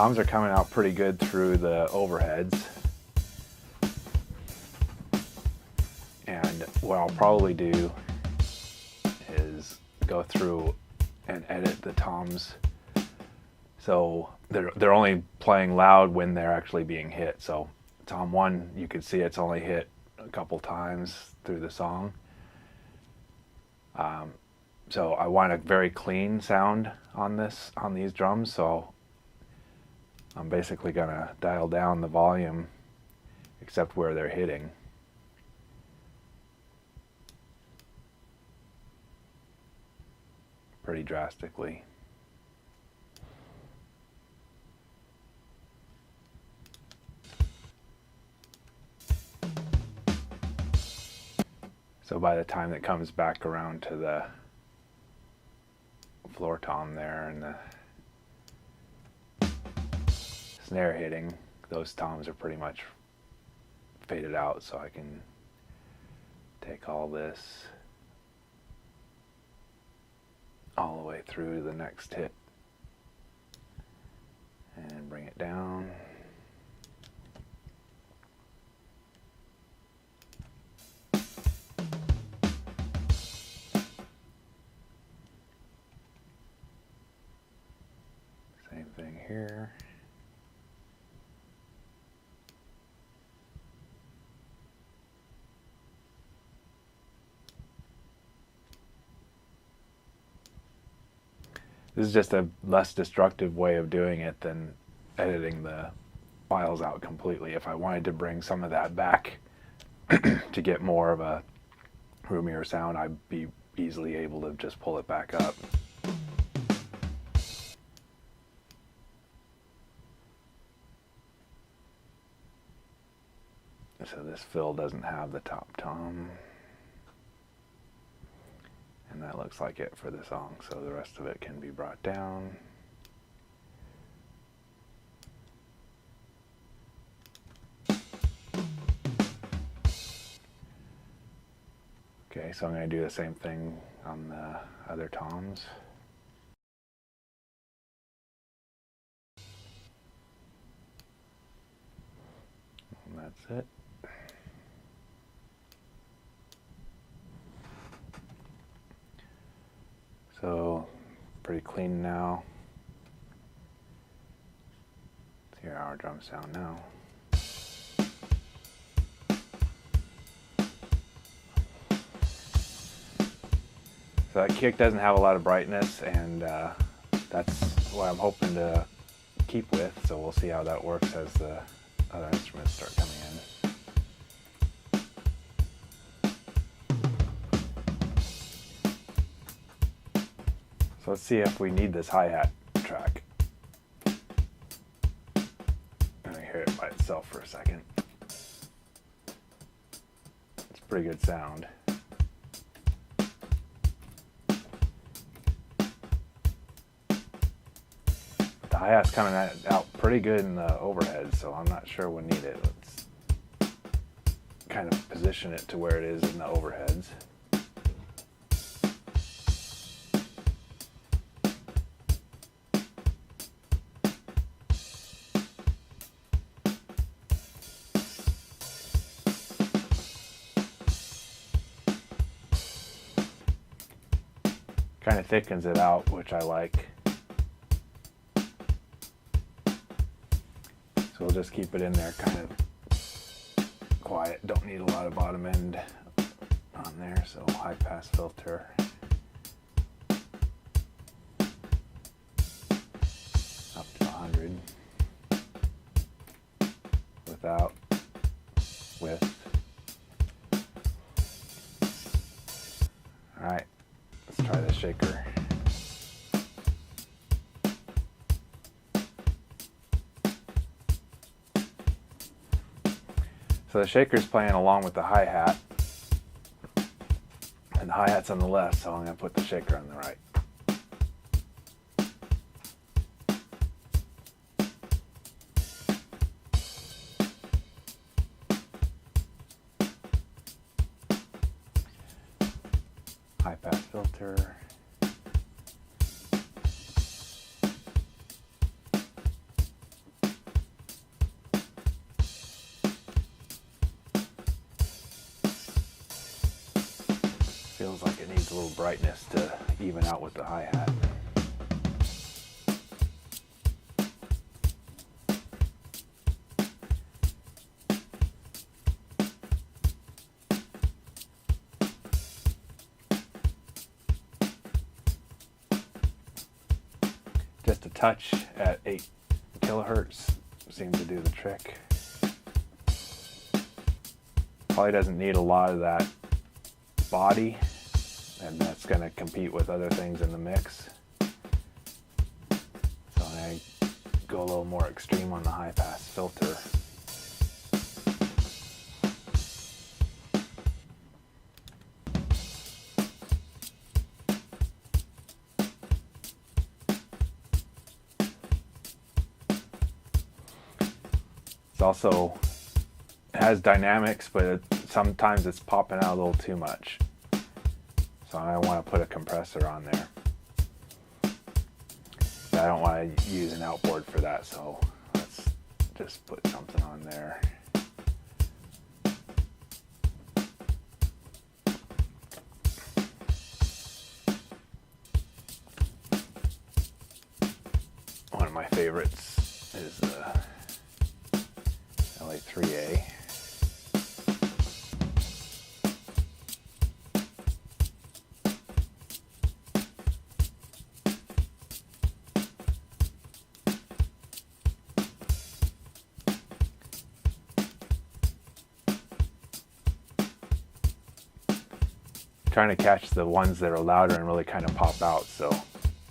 toms are coming out pretty good through the overheads. And what I'll probably do is go through and edit the toms so they're only playing loud when they're actually being hit. So tom 1, you can see it's only hit a couple times through the song. So I want a very clean sound on these drums, so I'm basically gonna dial down the volume except where they're hitting. Pretty drastically. So by the time it comes back around to the floor tom there and the snare hitting, those toms are pretty much faded out, so I can take all this all the way through to the next hit and bring it down. Same thing here. This is just a less destructive way of doing it than editing the files out completely. If I wanted to bring some of that back to get more of a roomier sound, I'd be easily able to just pull it back up. So this fill doesn't have the top tom. And that looks like it for the song, so the rest of it can be brought down. Okay, so I'm going to do the same thing on the other toms. And that's it. So, pretty clean now. Let's hear our drum sound now. So that kick doesn't have a lot of brightness, and that's what I'm hoping to keep with, so we'll see how that works as the other instruments start coming in. So let's see if we need this hi-hat track. I'm gonna hear it by itself for a second. It's a pretty good sound. The hi-hat's coming out pretty good in the overhead, so I'm not sure we'll need it. Let's kind of position it to where it is in the overheads. Kind of thickens it out, which I like. So we'll just keep it in there kind of quiet. Don't need a lot of bottom end on there, so high pass filter. Up to 100. Without, with. All right. Let's try the shaker. So the shaker's playing along with the hi-hat, and the hi-hat's on the left, so I'm going to put the shaker on the right. High pass filter. Feels like it needs a little brightness to even out with the hi-hat. Just a touch at 8 kilohertz seems to do the trick. Probably doesn't need a lot of that body, and that's going to compete with other things in the mix. So I go a little more extreme on the high pass filter. It's also has dynamics, but sometimes it's popping out a little too much. So I want to put a compressor on there. But I don't want to use an outboard for that, so let's just put something on there. One of my favorites is the LA3A. Trying to catch the ones that are louder and really kind of pop out, so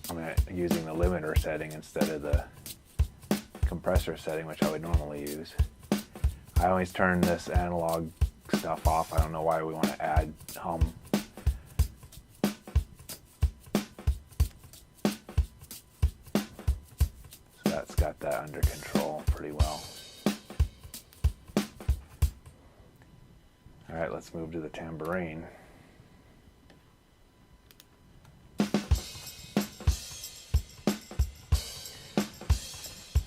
I'm using the limiter setting instead of the compressor setting, which I would normally use. I always turn this analog stuff off. I don't know why we want to add hum. So that's got that under control pretty well. All right, let's move to the tambourine.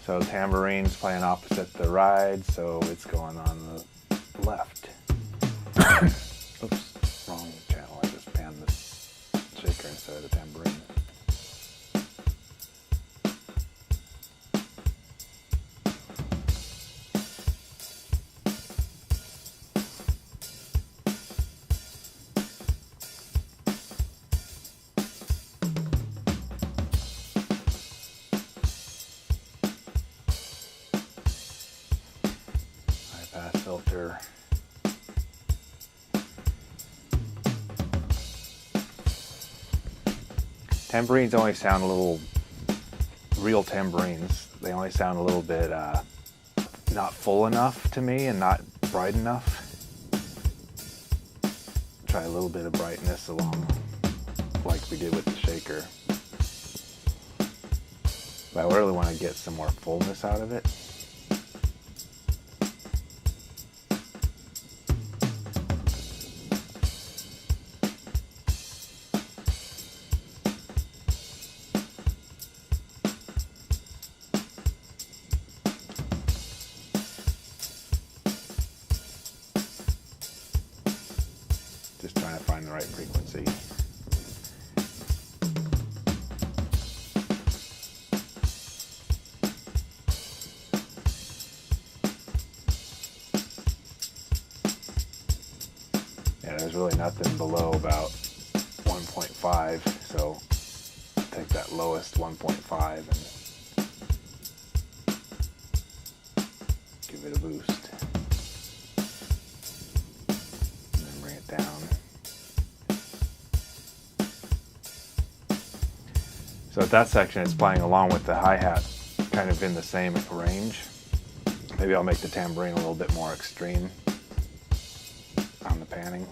So tambourine's playing opposite the ride, so it's going on the left. Oops, wrong channel. I just panned the shaker instead of the tambourine. Pass filter. Tambourines only sound a little, real tambourines, they only sound a little bit not full enough to me and not bright enough. Try a little bit of brightness along like we did with the shaker. But I really want to get some more fullness out of it. Just trying to find the right frequency. Yeah, there's really nothing below about 1.5, so I'll take that lowest 1.5 and give it a boost. Down. So at that section it's playing along with the hi-hat kind of in the same range. Maybe I'll make the tambourine a little bit more extreme on the panning.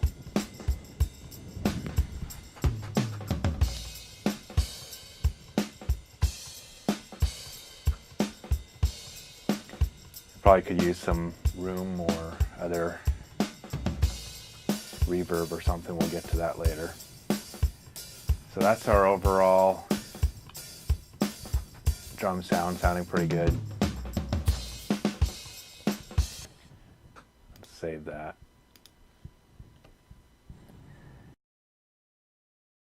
Probably could use some room or other reverb or something. We'll get to that later. So that's our overall drum sound, sounding pretty good. Let's save that.